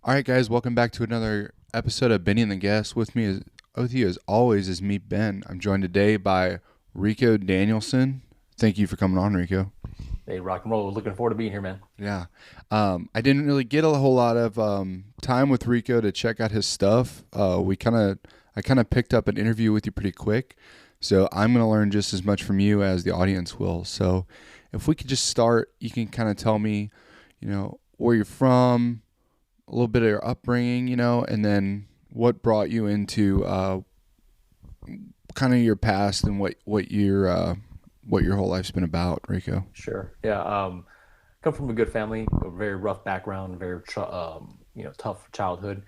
All right, guys, welcome back to another episode of Benny and the Guest. With you as always is me, Ben. I'm joined today by Rico Danielson. Thank you for coming on, Rico. Hey, rock and roll. Looking forward to being here, man. Yeah, I didn't really get a whole lot of time with Rico to check out his stuff. I kind of picked up an interview with you pretty quick, so I'm gonna learn just as much from you as the audience will. So, if we could just start, you can kind of tell me, where you're from, a little bit of your upbringing, and then what brought you into kind of your past and what your whole life's been about, Rico. Sure. Yeah. Come from a good family, a very rough background, very tough childhood.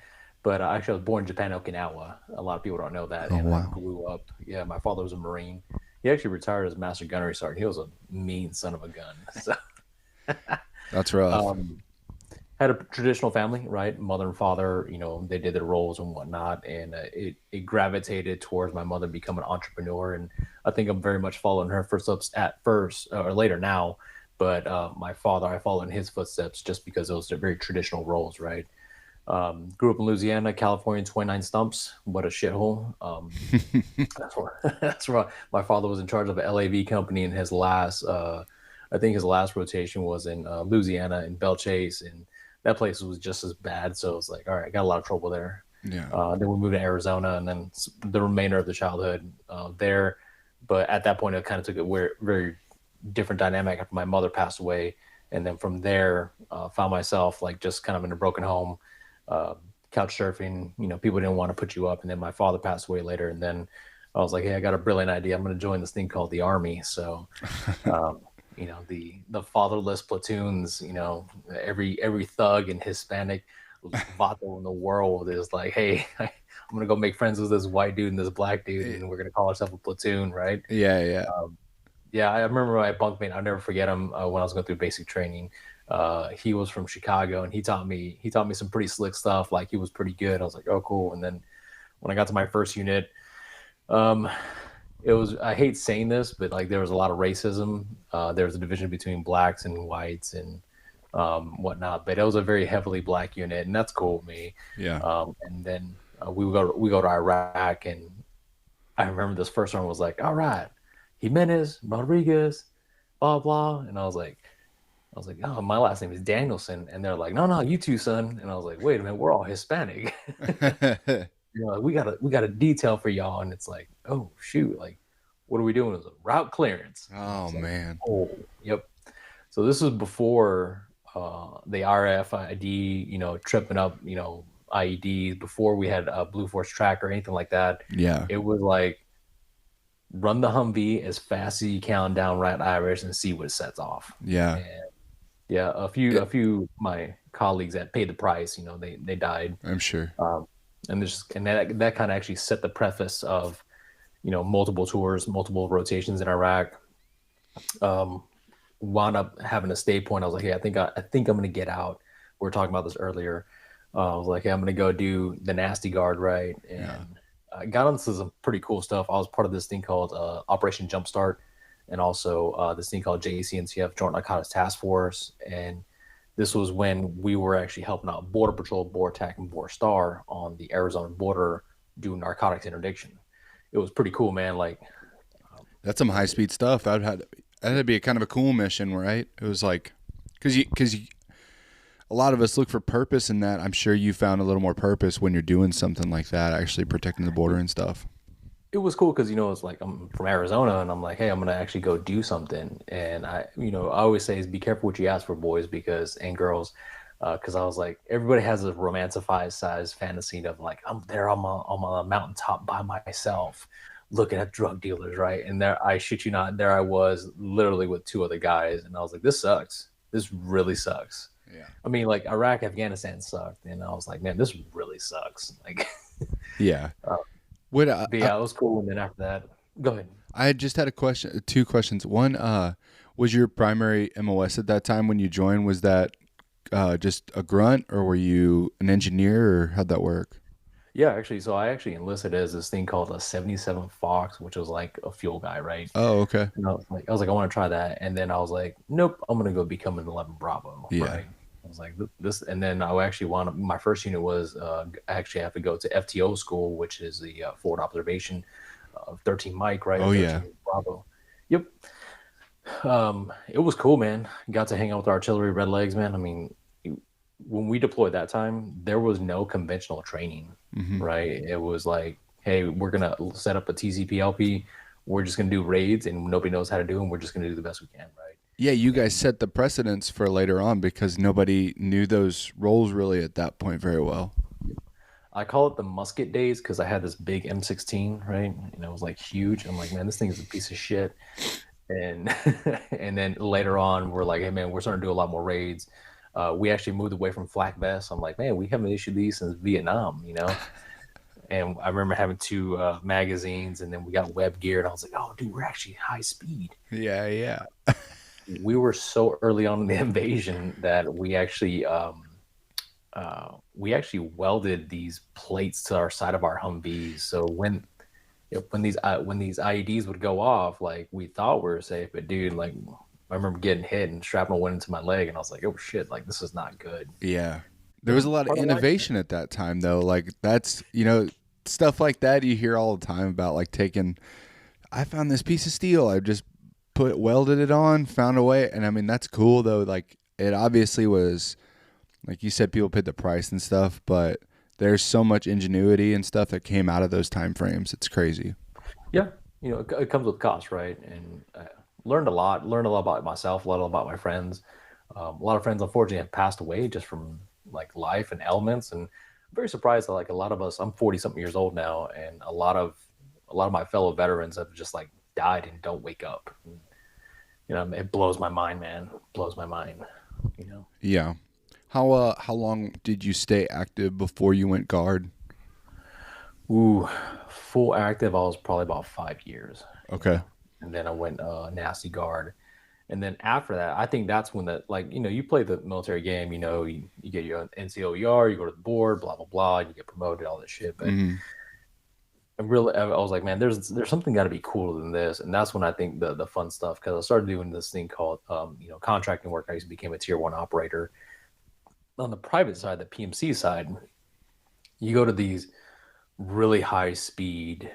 But actually, I was born in Japan, Okinawa. A lot of people don't know that, Oh and I wow, grew up. Yeah, my father was a Marine. He actually retired as Master Gunnery Sergeant. He was a mean son of a gun. So, that's rough. um, had a traditional family, right? Mother and father, they did their roles and whatnot, and it gravitated towards my mother becoming an entrepreneur, and I think I'm very much following her footsteps at first or later now, but my father, I follow in his footsteps just because those are very traditional roles, right? Grew up in Louisiana, California, 29 stumps. What a shithole. That's where that's where my father was in charge of an LAV company, and I think his last rotation was in Louisiana in Belle Chase, and that place was just as bad. So it's like, all right, I got a lot of trouble there. Yeah, Then we moved to Arizona, and then the remainder of the childhood there. But at that point, it kind of took a very different dynamic after my mother passed away, and then from there, found myself like just kind of in a broken home, uh, couch surfing. People didn't want to put you up, and then my father passed away later, and then I was like, hey, I got a brilliant idea. I'm going to join this thing called the Army. So um, the fatherless platoons, every thug and Hispanic vato in the world is like, hey, I'm gonna go make friends with this white dude and this black dude, and we're gonna call ourselves a platoon, right? yeah, yeah. Um, yeah, I remember my bunkmate. I'll never forget him when I was going through basic training. He was from Chicago, and he taught me some pretty slick stuff. Like he was pretty good. I was like, oh, cool. And then when I got to my first unit, um, it was, I hate saying this, but like there was a lot of racism. There was a division between blacks and whites and whatnot, but it was a very heavily black unit, and that's cool with me. Yeah. And then we go to Iraq, and I remember this first one was like, all right, Jimenez, Rodriguez, blah blah, and I was like, oh, my last name is Danielson, and they're like, no, you too, son, and I was like, wait a minute, we're all Hispanic. Like, we got a detail for y'all, and it's like, oh shoot, like, what are we doing? It was a route clearance. And I Oh was like, man. oh, yep. So this was before the RFID, tripping up, IEDs, before we had a Blue Force tracker or anything like that. Yeah. It was like run the Humvee as fast as you can down Right Irish and see what sets off. Yeah. And yeah, a few It, a few my colleagues that paid the price, they died. I'm sure. Um, and that kind of actually set the preface of multiple tours, multiple rotations in Iraq. Um, Wound up having a stay point. I was like, hey, I think I'm gonna get out. We were talking about this earlier. I was like, hey, I'm gonna go do the nasty guard, right? Yeah. And I got into some pretty cool stuff. I was part of this thing called Operation Jumpstart, and also this thing called JCNCF, Joint Narcotics Task Force. And this was when we were actually helping out Border Patrol, BORTAC, and BORSTAR on the Arizona border doing narcotics interdiction. It was pretty cool, man. Like, That's some high speed stuff. That'd be a kind of a cool mission, right? It was like, because a lot of us look for purpose in that. I'm sure you found a little more purpose when you're doing something like that, actually protecting the border and stuff. it was cool because it's like I'm from Arizona, and I'm like, hey, I'm gonna actually go do something. And I always say is be careful what you ask for, boys, because and girls, because I was like, everybody has a romanticized size fantasy of like I'm there on my mountaintop by myself, looking at drug dealers, right? And there, I shit you not, there I was literally with two other guys, and I was like, this sucks. This really sucks. Yeah. I mean, like Iraq, Afghanistan sucked, and I was like, man, this really sucks. Like, Yeah. uh, What but yeah, it was cool. And then after that, go ahead. I just had two questions. One, was your primary MOS at that time when you joined? Was that just a grunt, or were you an engineer, or how'd that work? Yeah, actually, so I actually enlisted as this thing called a 77 Fox, which was like a fuel guy, right? Oh, okay. And I was like, I want to try that, and then I was like, nope, I'm gonna go become an 11 Bravo, Yeah. right? was like, this. And then I actually wound up, my first unit was I actually have to go to FTO school, which is the forward observation of 13 Mike, right? Or Oh yeah. 13 Bravo. Yep. It was cool, man. Got to hang out with artillery red legs, man. I mean, when we deployed that time, there was no conventional training, Hmm. right? It was like, hey, we're gonna set up a TCP/LP. We're just gonna do raids, and nobody knows how to do them. We're just gonna do the best we can, right? Yeah, you guys And set the precedence for later on because nobody knew those roles really at that point very well. I call it the musket days because I had this big M16, right? And it was like huge. I'm like, man, this thing is a piece of shit. And and then later on, we're like, hey, man, we're starting to do a lot more raids. We actually moved away from flak vests. I'm like, man, we haven't issued these since Vietnam, you know? And I remember having two magazines, and then we got web gear, and I was like, oh, dude, we're actually high speed. Yeah, yeah. We were so early on in the invasion that we actually welded these plates to our side of our Humvees. So when these IEDs would go off, like we thought we were safe, but dude, like I remember getting hit and shrapnel went into my leg, and I was like, oh shit, like this is not good. Yeah. There was But a lot of part of life, man. innovation at that time though. Like that's, stuff like that you hear all the time about like taking I found this piece of steel. I just welded it on, found a way. And I mean, that's cool though. Like it obviously was, like you said, people paid the price and stuff, but there's so much ingenuity and stuff that came out of those time frames. It's crazy. Yeah, it comes with cost, right? And learned a lot about myself, a lot about my friends. A lot of friends, unfortunately, have passed away just from like life and elements. And I'm very surprised that like a lot of us, I'm 40 something years old now, and a lot of my fellow veterans have just like died and don't wake up. And, it blows my mind, man. It blows my mind. You know. Yeah. How long did you stay active before you went guard? Ooh, full active, I was probably about 5 years, Okay. and then I went nasty guard. And then after that, I think that's when you play the military game, you get your NCOER, you go to the board, blah, blah, blah, you get promoted, all that shit. But Hmm. I was like, man, there's something got to be cooler than this. And that's when I think the fun stuff, because I started doing this thing called, contracting work. I used to become a tier one operator. On the private side, the PMC side, you go to these really high speed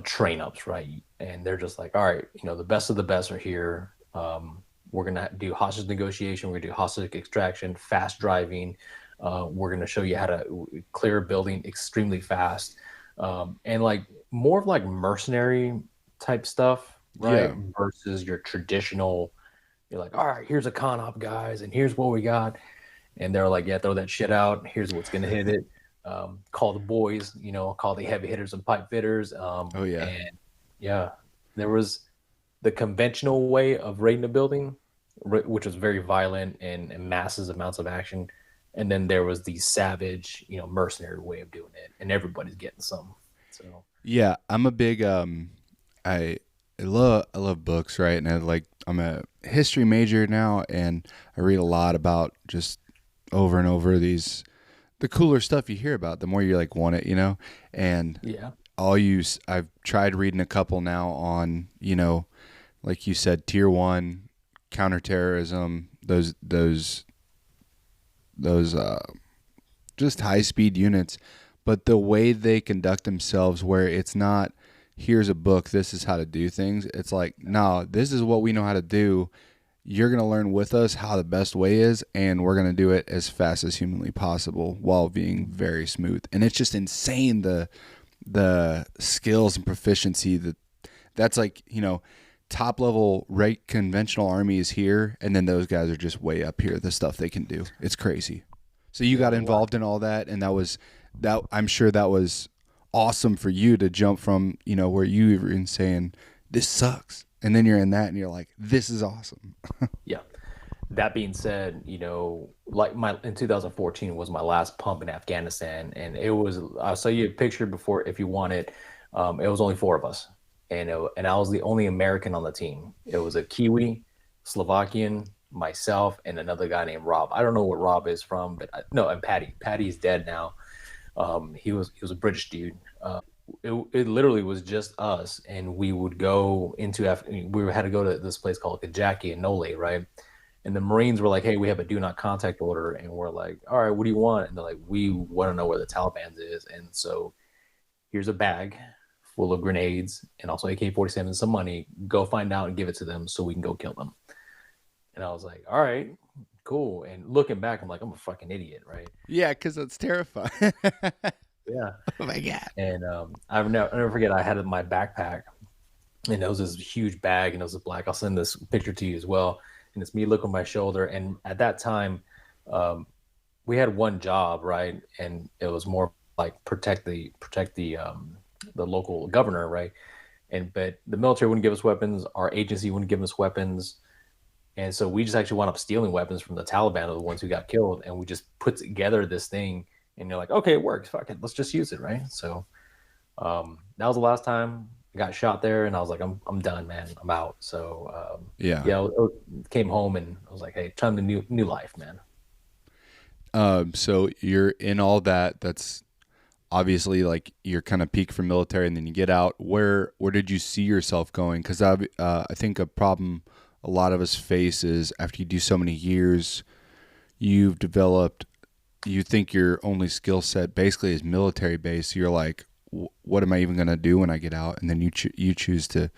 train ups, right? And they're just like, all right, the best of the best are here. We're gonna do hostage negotiation. We're gonna do hostage extraction, fast driving. We're gonna show you how to clear a building extremely fast, and like more of like mercenary type stuff, right? Yeah. Versus your traditional. You're like, all right, here's a con op, guys, and here's what we got, and they're like, yeah, throw that shit out. Here's what's gonna hit it. Call the boys, call the heavy hitters and pipe fitters. Oh yeah. And yeah, there was the conventional way of raiding a building, which was very violent and massive amounts of action. And then there was the savage, mercenary way of doing it, and everybody's getting some. So Yeah, I'm a big I I love books, right? And I'm a history major now and I read a lot about just over and over the cooler stuff you hear about, the more you like want it, And yeah, I've tried reading a couple now on, like you said, tier 1 counterterrorism, those just high speed units, but the way they conduct themselves, where it's not here's a book, this is how to do things. It's like, no, this is what we know how to do. You're going to learn with us how the best way is, and we're going to do it as fast as humanly possible while being very smooth. And it's just insane the skills and proficiency that's like, top level right conventional army is here, and then those guys are just way up here, the stuff they can do. It's crazy. So you yeah. got involved in all that, and that I'm sure that was awesome for you to jump from, where you were in saying this sucks, and then you're in that and you're like, this is awesome. Yeah. That being said, like my in 2014 was my last pump in Afghanistan, and it was. I'll show you a picture before if you want it. It was only four of us, and I was the only American on the team. It was a Kiwi, Slovakian, myself, and another guy named Rob. I don't know what Rob is from, but no, and Patty. Patty's dead now. He was a British dude. It literally was just us, and we would go into we had to go to this place called Kajaki and Nole, right? And the Marines were like, hey, we have a do not contact order. And we're like, all right, what do you want? And they're like, we want to know where the Taliban is. And so here's a bag full of grenades and also AK-47 and some money. Go find out and give it to them so we can go kill them. And I was like, all right, cool. And looking back, I'm like, I'm a fucking idiot, right? Yeah, because it's terrifying. Yeah. Oh my god. And I'll never forget, I had my backpack and it was this huge bag and it was black. I'll send this picture to you as well. And it's me looking on my shoulder. And at that time, um, we had one job, right? And it was more like protect the local governor, right? And but the military wouldn't give us weapons, our agency wouldn't give us weapons. And so we just actually wound up stealing weapons from the Taliban, of the ones who got killed, and we just put together this thing. And you're like, okay, it works. Fuck it, let's just use it, right? So that was the last time I got shot there, and I was like, I'm done, man. I'm out. So Yeah. yeah, I came home and I was like, hey, time to new life, man. So you're in all that. That's obviously like you're kind of peak for military, and then you get out. Where did you see yourself going? Because I think a problem a lot of us face is after you do so many years, you've developed. You think your only skill set basically is military based. So you're like, what am I even gonna do when I get out? And then you choose to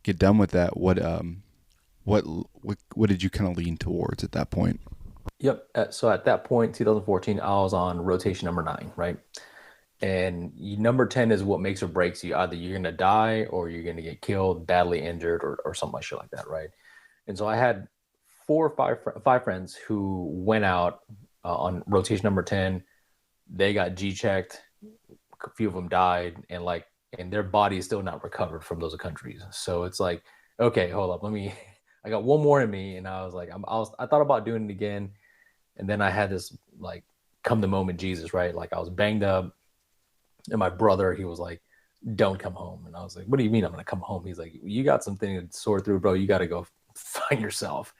get done with that. What did you kind of lean towards at that point? Yep. So at that point, 2014, I was on rotation number 9, right? And number 10 is what makes or breaks you. Either you're gonna die or you're gonna get killed, badly injured, or something like shit like that, right? And so I had five friends who went out on rotation number 10. They got G checked. A few of them died, and their body is still not recovered from those countries. So it's like, okay, hold up, let me. I got one more in me, and I was like, I thought about doing it again, and then I had this like come the moment Jesus, right? Like I was banged up, and my brother, he was like, don't come home. And I was like, what do you mean I'm gonna come home? He's like, you got something to sort through, bro. You got to go find yourself.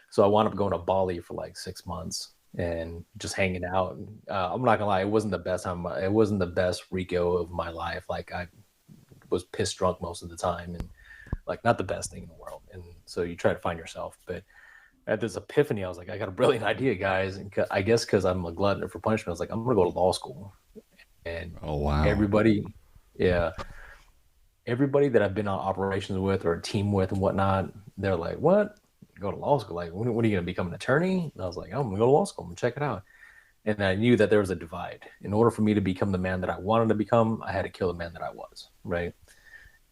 So I wound up going to Bali for like 6 months and just hanging out. I'm not gonna lie, it wasn't the best time. It wasn't the best Rico of my life. Like I was pissed drunk most of the time, and like not the best thing in the world. And so you try to find yourself. But at this epiphany, I was like, I got a brilliant idea, guys. And I guess because I'm a glutton for punishment, I was like, I'm gonna go to law school. And Oh wow. everybody, yeah, everybody that I've been on operations with or a team with and whatnot, they're like, what? Go to law school? Like, what are you going to become, an attorney? And I was like, I'm going to go to law school and check it out. And I knew that there was a divide. In order for me to become the man that I wanted to become, I had to kill the man that I was, right?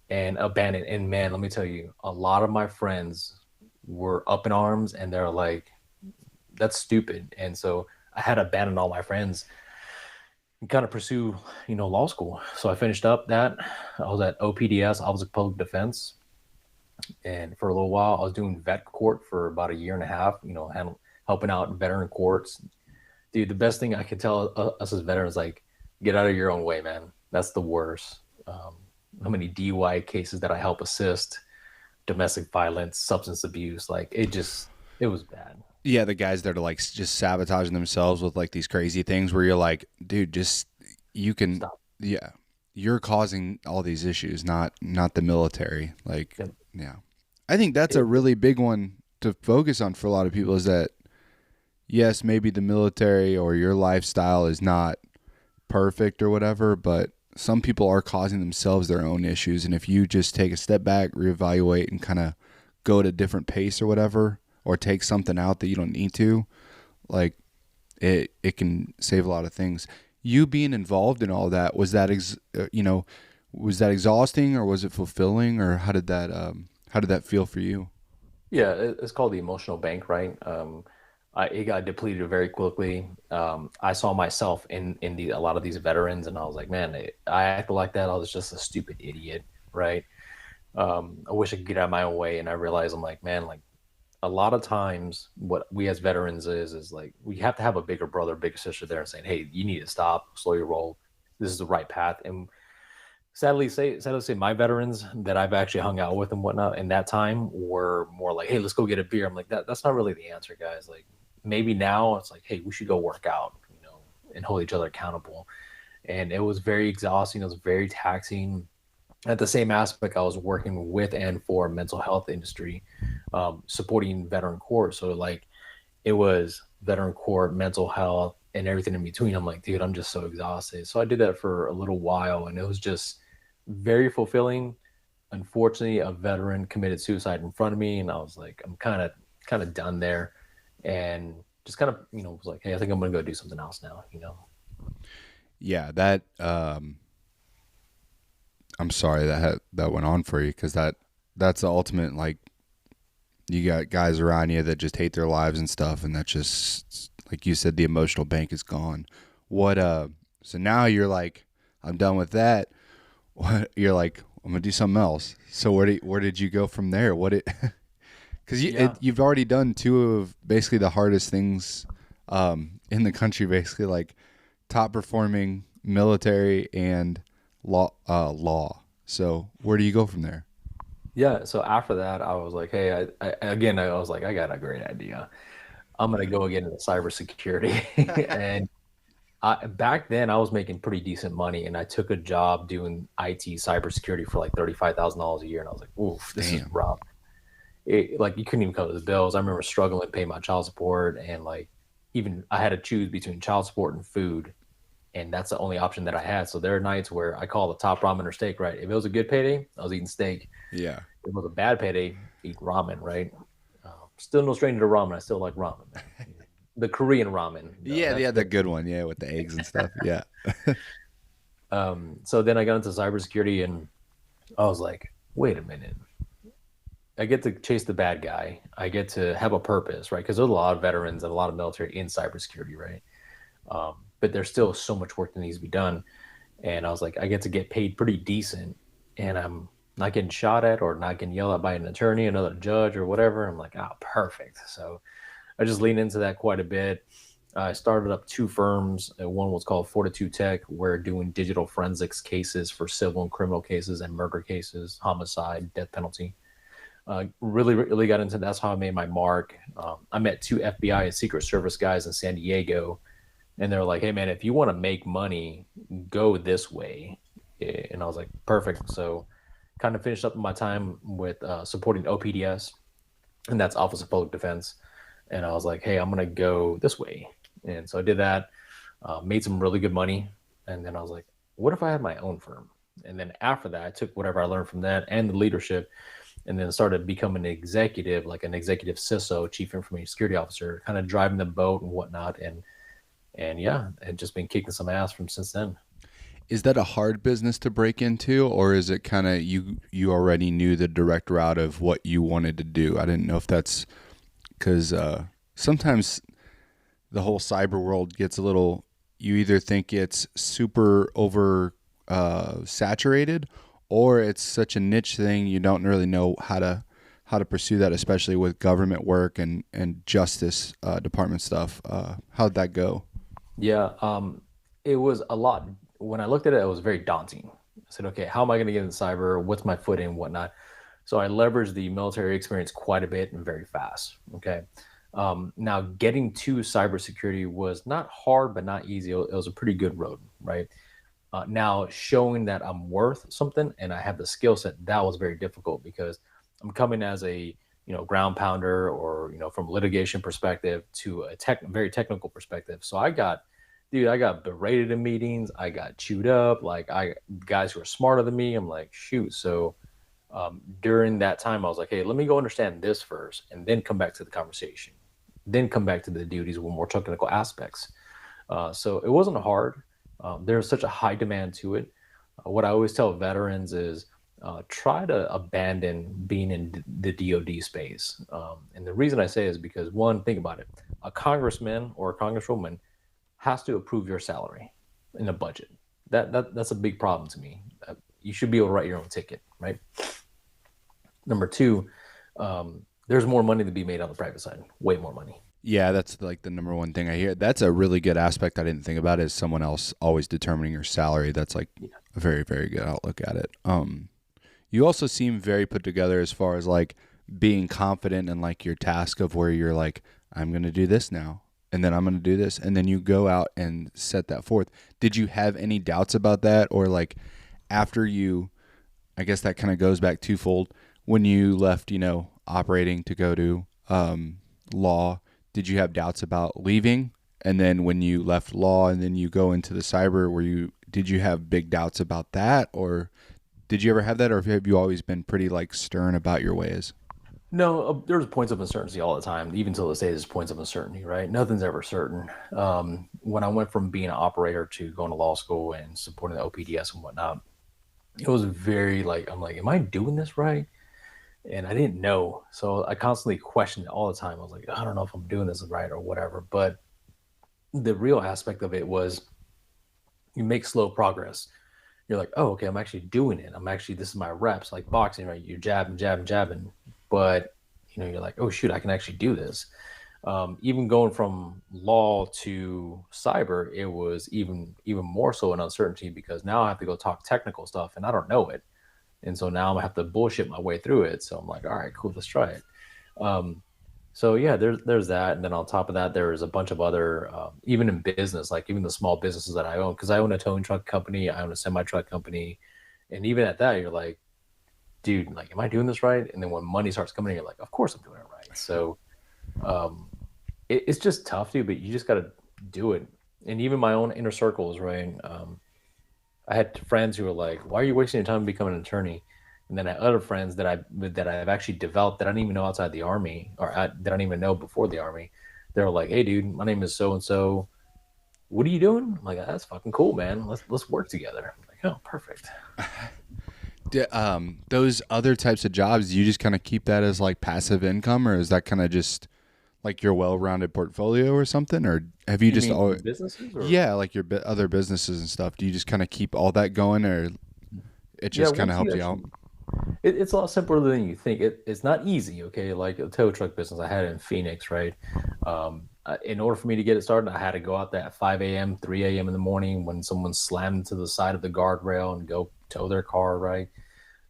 And abandon. And man, let me tell you, a lot of my friends were up in arms and they're like, that's stupid. And so I had to abandon all my friends and kind of pursue, law school. So I finished up that. I was at OPDS, Office of Public Defense. And for a little while, I was doing vet court for about a year and a half, helping out in veteran courts. Dude, the best thing I could tell us as veterans, like, get out of your own way, man. That's the worst. How many DUI cases that I help assist, domestic violence, substance abuse, like it was bad. Yeah, the guys that are like just sabotaging themselves with like these crazy things where you're like, dude, just you can, Stop. yeah, you're causing all these issues, not the military. Like, Yep. yeah, I think that's a It, really big one to focus on for a lot of people is that yes, maybe the military or your lifestyle is not perfect or whatever, but some people are causing themselves their own issues, and if you just take a step back, reevaluate, and kind of go at a different pace or whatever, or take something out that you don't need to, like it can save a lot of things. You being involved in all that, was that exhausting or was it fulfilling, or how did that feel for you? yeah, it's called the emotional bank, right? It got depleted very quickly. I saw myself in a lot of these veterans, and I was like, man, I acted like that. I was just a stupid idiot, right? I wish I could get out of my own way, and I realized I'm like, man, like a lot of times, what we as veterans is like we have to have a bigger brother, bigger sister there, and saying, hey, you need to stop, slow your roll. This is the right path. And sadly say my veterans that I've actually hung out with and whatnot in that time were more like, hey, let's go get a beer. I'm like, that's not really the answer, guys. Like maybe now it's like, hey, we should go work out, and hold each other accountable. And it was very exhausting. It was very taxing. At the same aspect, I was working with and for mental health industry, supporting veteran court. So like it was veteran court, mental health, and everything in between. I'm like, dude, I'm just so exhausted. So I did that for a little while, and it was just very fulfilling. Unfortunately, a veteran committed suicide in front of me, and I was like, I'm kind of done there, and just kind of was like, hey, I think I'm gonna go do something else now. Yeah, that I'm sorry that went on for you, because that's the ultimate, like, you got guys around you that just hate their lives and stuff, and that just, like you said, the emotional bank is gone. What so now you're like, I'm done with that. What, you're like, I'm gonna do something else. So where did you go from there? What it because Yeah. you've already done two of basically the hardest things in the country, basically, like top performing military and law. So where do you go from there? Yeah, so after that, I was like, hey, I was like, I got a great idea. I'm gonna go get into cybersecurity. And back then, I was making pretty decent money, and I took a job doing IT cybersecurity for like $35,000 a year, and I was like, oof, this is Damn. rough. Like you couldn't even cover the bills. I remember struggling to pay my child support, and like even I had to choose between child support and food, and that's the only option that I had. So there are nights where I call the top ramen or steak, right? If it was a good payday, I was eating steak. Yeah. If it was a bad payday, eat ramen, right? Still no stranger to ramen. I still like ramen, man. The Korean ramen, though, Yeah, that's yeah, the good. good one. Yeah, with the eggs and stuff. Yeah. So then I got into cybersecurity, and I was like, wait a minute. I get to chase the bad guy. I get to have a purpose, right? Because there's a lot of veterans and a lot of military in cybersecurity, right? But there's still so much work that needs to be done. And I was like, I get to get paid pretty decent, and I'm not getting shot at or not getting yelled at by an attorney, another judge, or whatever. I'm like, ah, perfect. So I just leaned into that quite a bit. I started up two firms. One was called Fortitude Tech. We're doing digital forensics cases for civil and criminal cases and murder cases, homicide, death penalty. Really got into that's how I made my mark. I met two FBI and Secret Service guys in San Diego, and they're like, "Hey, man, if you want to make money, go this way." And I was like, "Perfect." So, kind of finished up my time with supporting OPDS, and that's Office of Public Defense. And I was like, "Hey, I'm gonna go this way." And so I did that, made some really good money, and then I was like, "What if I had my own firm?" And then after that, I took whatever I learned from that and the leadership, and then started becoming an executive, like an executive CISO, chief information security officer, kind of driving the boat and whatnot. And yeah, and just been kicking some ass from since then. Is that a hard business to break into, or is it kind of you already knew the direct route of what you wanted to do? I didn't know if that's because sometimes the whole cyber world gets a little. You either think it's super over saturated, or it's such a niche thing you don't really know how to pursue that, especially with government work and justice department stuff. How'd that go? Yeah, it was a lot. When I looked at it, it was very daunting. I said, okay, how am I going to get into cyber? What's my foot in, whatnot? So I leveraged the military experience quite a bit and very fast. Okay. Now, getting to cybersecurity was not hard, but not easy. It was a pretty good road, right? Now, showing that I'm worth something and I have the skill set, that was very difficult because I'm coming as a ground pounder or from a litigation perspective to a very technical perspective. So I got berated in meetings. I got chewed up. Like guys who are smarter than me. I'm like, shoot. So during that time, I was like, hey, let me go understand this first, and then come back to the conversation, then come back to the duties with more technical aspects. So it wasn't hard. There's such a high demand to it. What I always tell veterans is try to abandon being in the DoD space. And the reason I say is because one, think about it: a congressman or a congresswoman has to approve your salary in a budget. That's a big problem to me. You should be able to write your own ticket, right? Number two, there's more money to be made on the private side, way more money. Yeah, that's like the number one thing I hear. That's a really good aspect I didn't think about, is someone else always determining your salary. That's like Yeah. a very, very good outlook at it. You also seem very put together as far as like being confident in like your task of where you're like, I'm going to do this now, and then I'm going to do this. And then you go out and set that forth. Did you have any doubts about that? Or like after you, I guess that kind of goes back twofold. When you left, operating to go to law, did you have doubts about leaving? And then when you left law and then you go into the cyber, did you have big doubts about that, or did you ever have that, or have you always been pretty like stern about your ways? No, there's points of uncertainty all the time. Even till this day, there's points of uncertainty, right? Nothing's ever certain. When I went from being an operator to going to law school and supporting the OPDS and whatnot, it was very like, I'm like, am I doing this right? And I didn't know. So I constantly questioned it all the time. I was like, I don't know if I'm doing this right or whatever. But the real aspect of it was you make slow progress. You're like, oh, okay, I'm actually doing it. This is my reps, like boxing, right? You're jabbing, jabbing, jabbing. But, you're like, oh, shoot, I can actually do this. Even going from law to cyber, it was even more so an uncertainty because now I have to go talk technical stuff and I don't know it. And so now I'm gonna have to bullshit my way through it. So I'm like, all right, cool, let's try it. Um, so yeah, there's that, and then on top of that, there's a bunch of other, even in business, like even the small businesses that I own, because I own a towing truck company, I own a semi truck company, and even at that, you're like, dude, like, am I doing this right? And then when money starts coming in, you're like, of course I'm doing it right. So um, it's just tough, dude, but you just got to do it. And even my own inner circles, right? I had friends who were like, "Why are you wasting your time becoming an attorney?" And then I had other friends that I've actually developed that I didn't even know outside the army, or that I didn't even know before the army. They were like, "Hey, dude, my name is so and so. What are you doing?" I'm like, "That's fucking cool, man. Let's work together." I'm like, "Oh, perfect." Those other types of jobs, do you just kind of keep that as like passive income, or is that kind of just like your well-rounded portfolio or something, or have you You just mean always, in businesses or? yeah, like your other businesses and stuff? Do you just kind of keep all that going, or it Yeah, just kind of once you helps you out? actually, it's a lot simpler than you think. It's not easy, okay? Like a tow truck business, I had it in Phoenix, right? In order for me to get it started, I had to go out there at 5 a.m., 3 a.m. in the morning when someone slammed to the side of the guardrail and go tow their car, right?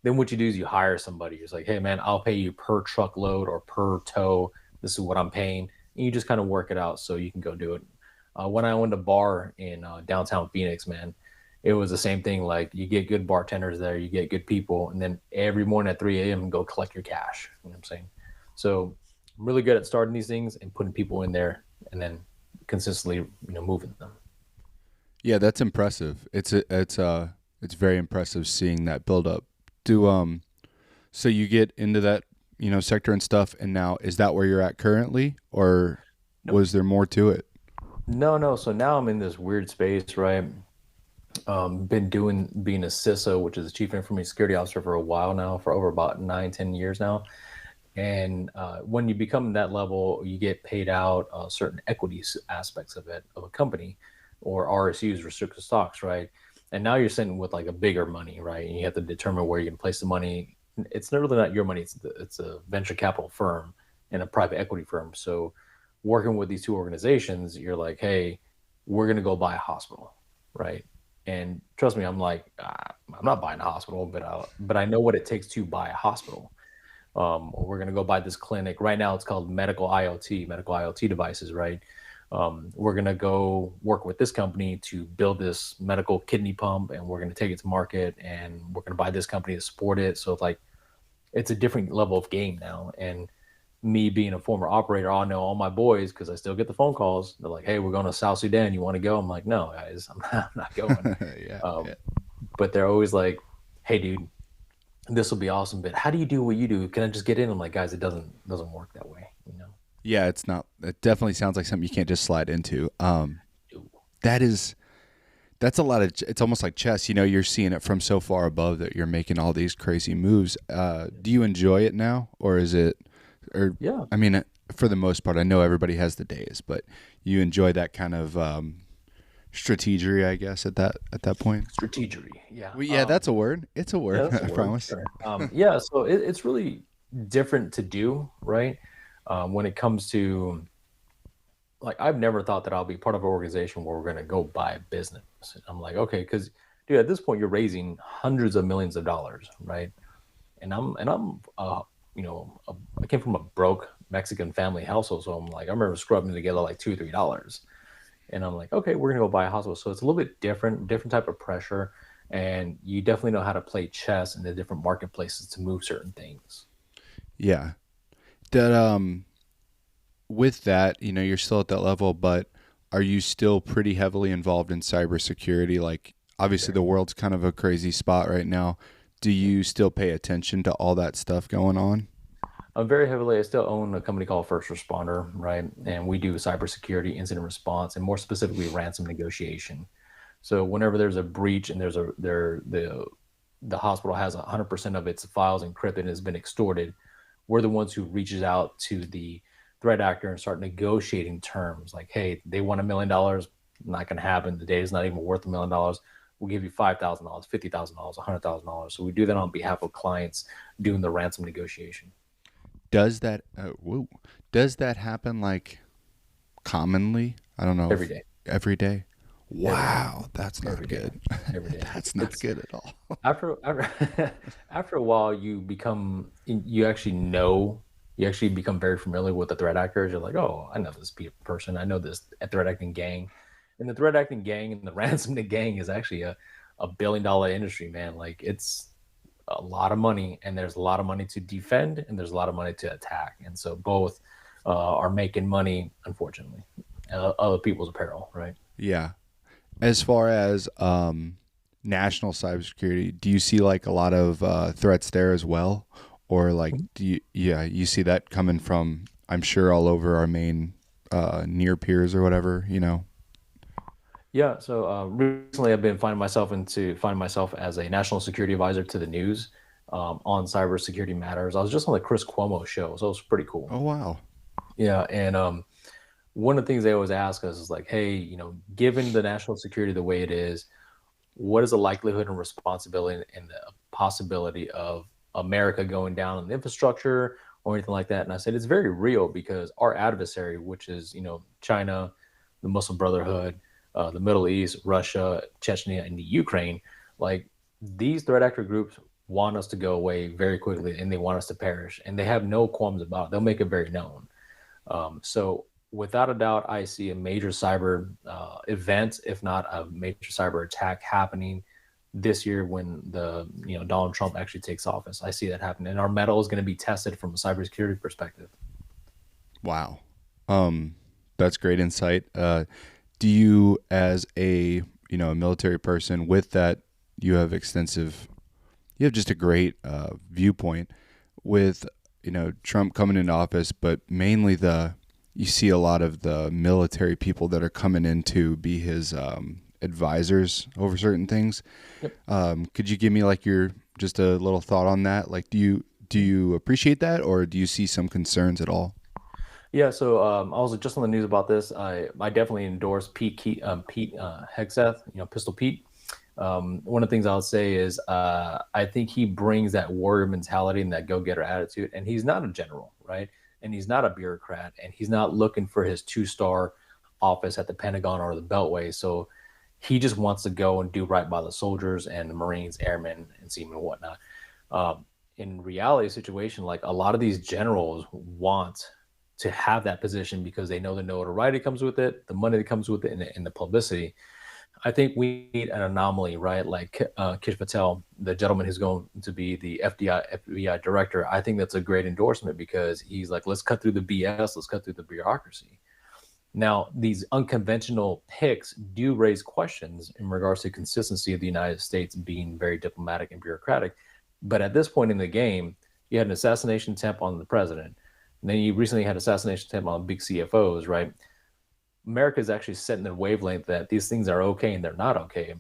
Then what you do is you hire somebody. It's like, hey, man, I'll pay you per truckload or per tow. This is what I'm paying. And you just kind of work it out so you can go do it. When I owned a bar in downtown Phoenix, man, it was the same thing. Like you get good bartenders there, you get good people, and then every morning at 3 a.m. go collect your cash. You know what I'm saying? So I'm really good at starting these things and putting people in there, and then consistently, moving them. Yeah, that's impressive. It's very impressive seeing that build up. Do So you get into that, sector and stuff, and now is that where you're at currently, or Nope. was there more to it? No, no. So now I'm in this weird space, right? Been doing being a CISO, which is a Chief Information Security Officer, for a while now, for over about 9, 10 years now. And when you become that level, you get paid out certain equities aspects of it of a company, or RSUs, restricted stocks, right? And now you're sitting with like a bigger money, right? And you have to determine where you can place the money. It's really not your money; it's a venture capital firm and a private equity firm. So, working with these two organizations, you're like, hey, we're gonna go buy a hospital, right? And trust me, I'm like, I'm not buying a hospital, but I know what it takes to buy a hospital. We're going to go buy this clinic. Right now, it's called medical IoT devices, right? We're going to go work with this company to build this medical kidney pump, and we're going to take it to market, and we're going to buy this company to support it. So, like, it's a different level of game now. And me being a former operator, I know all my boys because I still get the phone calls. They're like, hey, we're going to South Sudan. You want to go? I'm like, no, guys, I'm not going. Yeah, yeah. Um, but they're always like, hey, dude, this will be awesome, but how do you do what you do? Can I just get in? I'm like, guys, it doesn't work that way, you know. Yeah, it's not. It definitely sounds like something you can't just slide into. That is that's a lot of. It's almost like chess. You're seeing it from so far above that you're making all these crazy moves. Do you enjoy it now, or is it? Or Yeah, I mean, for the most part, I know everybody has the days, but you enjoy that kind of strategery, I guess, at that point. strategery. Yeah, Well, yeah, that's a word. It's a yeah, word. that's a I word. promise. Sure. Yeah, so it's really different to do, right? When it comes to, like, I've never thought that I'll be part of an organization where we're going to go buy a business. I'm like, okay, because dude, at this point, you're raising hundreds of millions of dollars, right? And I came from a broke Mexican family household, so I'm like, I remember scrubbing together like $2 or $3, and I'm like, okay, we're gonna go buy a hospital. So it's a little bit different type of pressure, and you definitely know how to play chess in the different marketplaces to move certain things. Yeah. That with that, you're still at that level, but are you still pretty heavily involved in cybersecurity? Like, obviously, Very. the world's kind of a crazy spot right now. Do you still pay attention to all that stuff going on? I'm very heavily. I still own a company called First Responder, right? And we do cybersecurity, incident response, and more specifically, ransom negotiation. So whenever there's a breach and the hospital has 100% of its files encrypted and has been extorted, we're the ones who reaches out to the threat actor and start negotiating terms. Like, hey, they want $1 million, not going to happen. The data is not even worth $1 million. We'll give you $5,000, $50,000, $100,000. So we do that on behalf of clients doing the ransom negotiation Does that whoa, does that happen like commonly? I don't know every if day, every day. every day, Wow, that's not every day, good. every day. That's not It's good at all. after a while you actually know, you actually become very familiar with the threat actors. You're like, oh, I know this person, I know this threat acting gang. And the threat acting gang and the ransoming gang is actually a $1 billion industry, man. Like, it's a lot of money, and there's a lot of money to defend and there's a lot of money to attack, and so both are making money, unfortunately, other people's apparel, right? Yeah. As far as national cybersecurity, do you see like a lot of threats there as well, or like do you? Yeah, you see that coming from, I'm sure, all over our main near peers or whatever. Yeah, so recently I've been finding myself as a national security advisor to the news on cybersecurity matters. I was just on the Chris Cuomo show, so it was pretty cool. Oh wow. Yeah, and one of the things they always ask us is like, hey, given the national security the way it is, what is the likelihood and responsibility and the possibility of America going down in the infrastructure or anything like that? And I said it's very real because our adversary, which is China, the Muslim Brotherhood, the Middle East, Russia, Chechnya, and the Ukraine, like, these threat actor groups want us to go away very quickly and they want us to perish, and they have no qualms about it. They'll make it very known. So without a doubt, I see a major cyber event, if not a major cyber attack, happening this year when the Donald Trump actually takes office. I see that happening, and our metal is going to be tested from a cybersecurity perspective. Wow. That's great insight. Do you, as a a military person with that, you have extensive, you have just a great viewpoint with Trump coming into office, but mainly you see a lot of the military people that are coming in to be his advisors over certain things. Yep. Could you give me like your just a little thought on that? Like, do you appreciate that, or do you see some concerns at all? Yeah, so I was just on the news about this. I definitely endorse Pete Hegseth, Pistol Pete. One of the things I'll say is I think he brings that warrior mentality and that go-getter attitude, and he's not a general, right? And he's not a bureaucrat, and he's not looking for his two-star office at the Pentagon or the Beltway. So he just wants to go and do right by the soldiers and the Marines, airmen, and seamen and whatnot. In reality situation, like, a lot of these generals want to have that position because they know the notoriety comes with it, the money that comes with it, and the publicity. I think we need an anomaly, right? Like Kish Patel, the gentleman who's going to be the FBI director. I think that's a great endorsement because he's like, let's cut through the BS, let's cut through the bureaucracy. Now, these unconventional picks do raise questions in regards to consistency of the United States being very diplomatic and bureaucratic. But at this point in the game, you had an assassination attempt on the president. And then you recently had assassination attempt on big CFOs, right? America is actually setting the wavelength that these things are okay and they're not okay.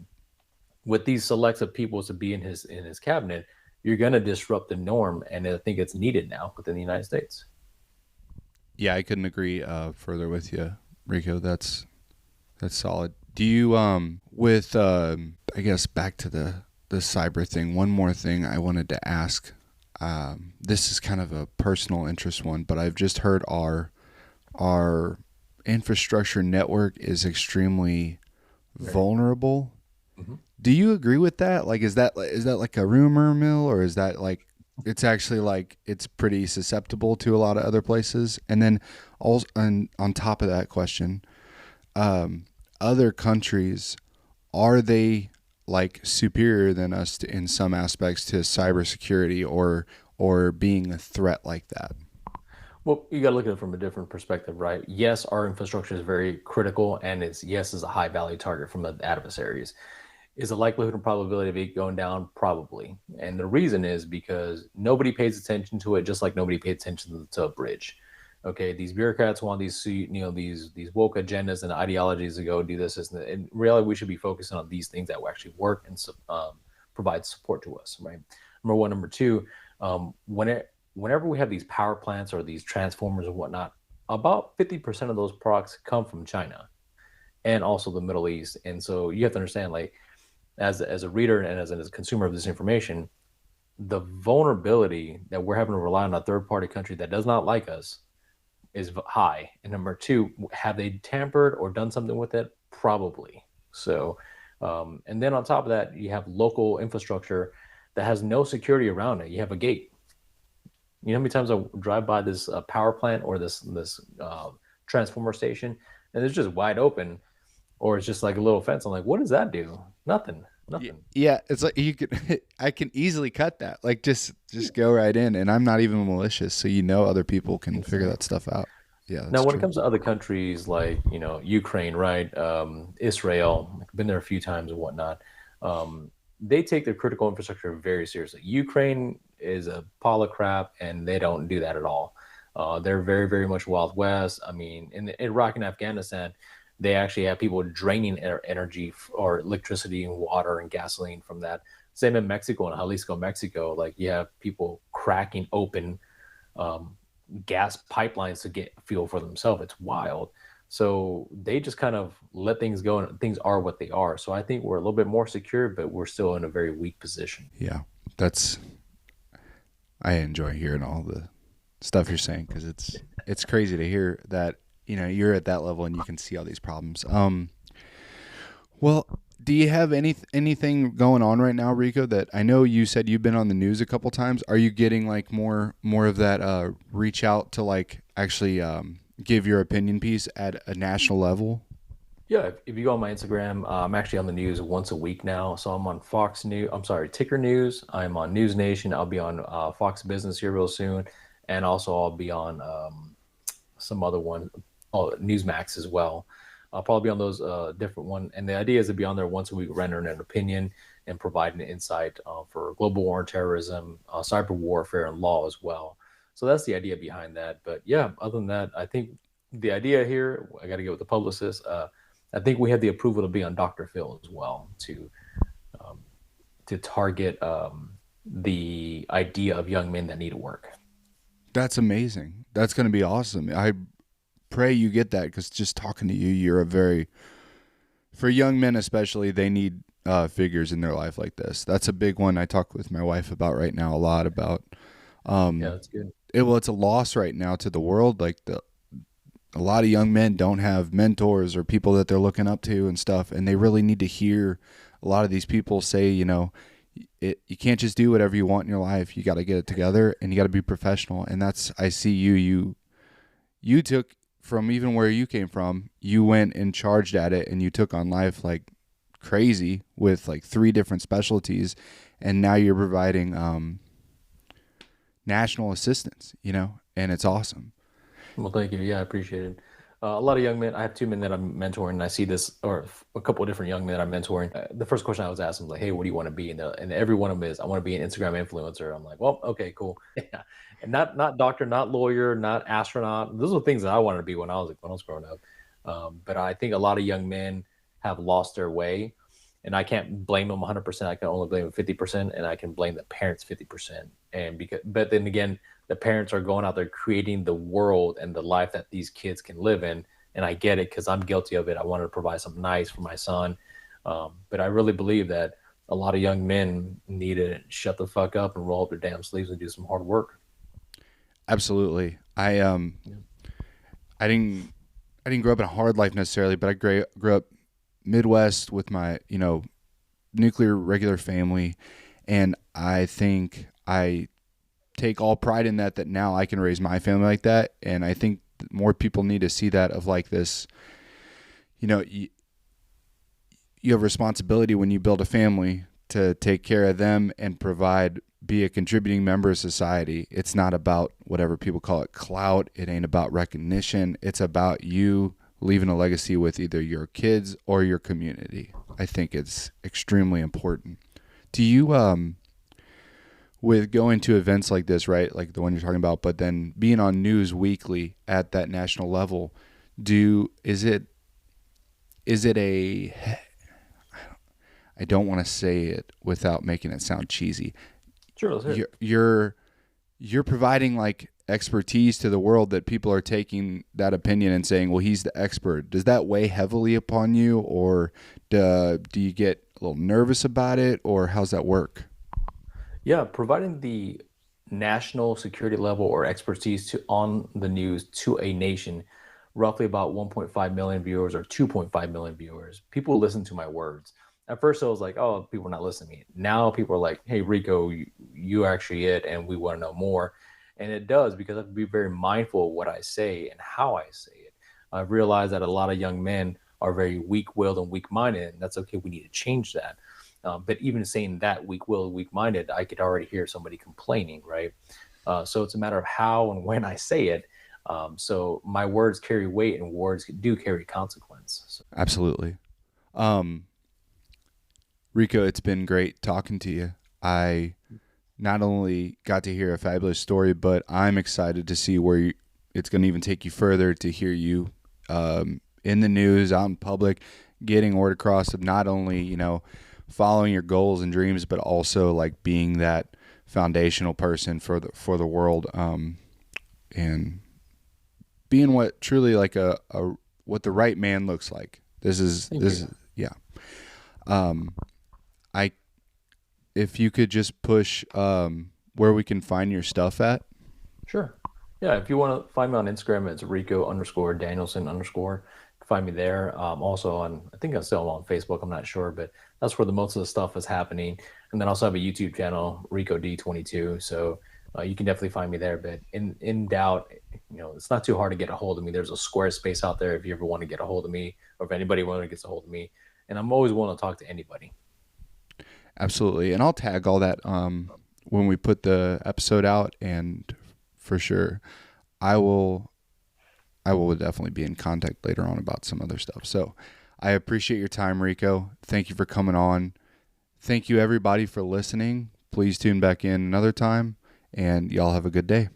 With these selects of people to be in his cabinet, you're going to disrupt the norm, and I think it's needed now within the United States. Yeah, I couldn't agree further with you, Rico. That's solid. Do you with I guess back to the cyber thing? One more thing I wanted to ask. This is kind of a personal interest one, but I've just heard our infrastructure network is extremely vulnerable. Mm-hmm. Do you agree with that? Like, is that like a rumor mill, or is that like it's actually like it's pretty susceptible to a lot of other places? And then also, and on top of that question, other countries, are they like superior than us in some aspects to cybersecurity or being a threat like that? Well, you got to look at it from a different perspective, right? Yes, our infrastructure is very critical, and is a high value target from the adversaries. Is the likelihood and probability of it going down? Probably. And the reason is because nobody pays attention to it, just like nobody pays attention to a bridge. Okay, these bureaucrats want these woke agendas and ideologies to go do this. And in reality, we should be focusing on these things that will actually work and provide support to us, right? Number one. Number two, whenever we have these power plants or these transformers and whatnot, about 50% of those products come from China and also the Middle East. And so you have to understand, like, as a reader and as a consumer of this information, the vulnerability that we're having to rely on a third party country that does not like us is high. And number two, have they tampered or done something with it? Probably. So, and then on top of that, you have local infrastructure that has no security around it. You have a gate. You know how many times I drive by this power plant or this transformer station, and it's just wide open, or it's just like a little fence. I'm like, what does that do? Nothing. Yeah, Nothing. yeah, it's like you could I can easily cut that. Like just go right in, and I'm not even malicious, so other people can figure that Exactly. stuff out. Yeah, Now, that's when it true. comes to other countries like Ukraine, right, Israel, I've been there a few times and whatnot. They take their critical infrastructure very seriously. Ukraine is a pile of crap, and they don't do that at all. They're very, very much Wild West. I mean, in Iraq and Afghanistan, they actually have people draining energy or electricity and water and gasoline from that. Same in Mexico and Jalisco, Mexico. Like you have people cracking open um, gas pipelines to get fuel for themselves. It's wild. So they just kind of let things go, and things are what they are. So I think we're a little bit more secure, but we're still in a very weak position. Yeah, that's I enjoy hearing all the stuff you're saying because it's crazy to hear that you're at that level and you can see all these problems. Well, do you have anything going on right now, Rico? That I know you said you've been on the news a couple times. Are you getting like more of that reach out to like actually give your opinion piece at a national level? Yeah, if you go on my Instagram, I'm actually on the news once a week now. So I'm on Fox News. I'm sorry, Ticker News. I'm on News Nation. I'll be on Fox Business here real soon, and also I'll be on some other one, oh, Newsmax as well. I'll probably be on those different one. And the idea is to be on there once a week, rendering an opinion and providing insight for global war and terrorism, cyber warfare, and law as well. So that's the idea behind that. But yeah, other than that, I think the idea here, I got to get with the publicist. I think we have the approval to be on Dr. Phil as well um, to target the idea of young men that need to work. That's amazing. That's going to be awesome. I pray you get that because just talking to you, you're a very for young men especially, they need figures in their life like this. That's a big one I talk with my wife about right now a lot about. Yeah, Um, that's good. it's a loss right now to the world. Like a lot of young men don't have mentors or people that they're looking up to and stuff, and they really need to hear a lot of these people say, you can't just do whatever you want in your life. You got to get it together and you got to be professional. And that's I see you took from even where you came from, you went and charged at it and you took on life like crazy with like three different specialties, and now you're providing national assistance, and it's awesome. Well, thank you. Yeah, I appreciate it. A lot of young men. I have two men that I'm mentoring, and I see this, or a couple of different young men that I'm mentoring. The first question I was asking was like, "Hey, what do you want to be?" And every one of them is, "I want to be an Instagram influencer." I'm like, "Well, okay, cool." Yeah, and not doctor, not lawyer, not astronaut. Those are things that I wanted to be when I was growing up. But I think a lot of young men have lost their way, and I can't blame them 100%. I can only blame them 50%, and I can blame the parents 50%. And but then again, the parents are going out there creating the world and the life that these kids can live in. And I get it because I'm guilty of it. I wanted to provide something nice for my son. But I really believe that a lot of young men need to shut the fuck up and roll up their damn sleeves and do some hard work. Absolutely. Yeah. I didn't grow up in a hard life necessarily, but I grew up Midwest with my nuclear regular family, and I think I take all pride in that now I can raise my family like that. And I think more people need to see that of like this, you have responsibility when you build a family to take care of them and be a contributing member of society. It's not about whatever people call it clout. It ain't about recognition. It's about you leaving a legacy with either your kids or your community. I think it's extremely important. Do you, with going to events like this, right, like the one you're talking about, but then being on news weekly at that national level, is it a, I don't want to say it without making it sound cheesy. Sure, let's hear it. You're providing like expertise to the world that people are taking that opinion and saying, well, he's the expert. Does that weigh heavily upon you, or do you get a little nervous about it, or how's that work? Yeah, providing the national security level or expertise to on the news to a nation, roughly about 1.5 million viewers or 2.5 million viewers. People listen to my words. At first, I was like, "Oh, people are not listening to me." Now people are like, "Hey, Rico, you actually it, and we want to know more." And it does because I have to be very mindful of what I say and how I say it. I've realized that a lot of young men are very weak-willed and weak-minded, and that's okay. We need to change that. But even saying that weak-willed, weak-minded, I could already hear somebody complaining, right? So it's a matter of how and when I say it. So my words carry weight, and words do carry consequence. So, Absolutely. Um, Rico, it's been great talking to you. I not only got to hear a fabulous story, but I'm excited to see it's going to even take you further to hear you in the news, out in public, getting word across of not only, following your goals and dreams, but also like being that foundational person for the world, and being what truly like what the right man looks like. This is thank this you. is yeah. Um, I If you could just push where we can find your stuff at. Sure. Yeah, if you want to find me on Instagram, it's Rico underscore Danielson underscore. Find me there. Also on, I think I'm still on Facebook. I'm not sure, but that's where the most of the stuff is happening. And then I also have a YouTube channel, Rico D22. So you can definitely find me there. But in doubt, it's not too hard to get a hold of me. There's a Squarespace out there if you ever want to get a hold of me, or if anybody wants to get a hold of me. And I'm always willing to talk to anybody. Absolutely. And I'll tag all that when we put the episode out, and for sure I will definitely be in contact later on about some other stuff. So I appreciate your time, Rico. Thank you for coming on. Thank you everybody for listening. Please tune back in another time, and y'all have a good day.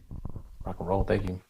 Rock and roll. Thank you.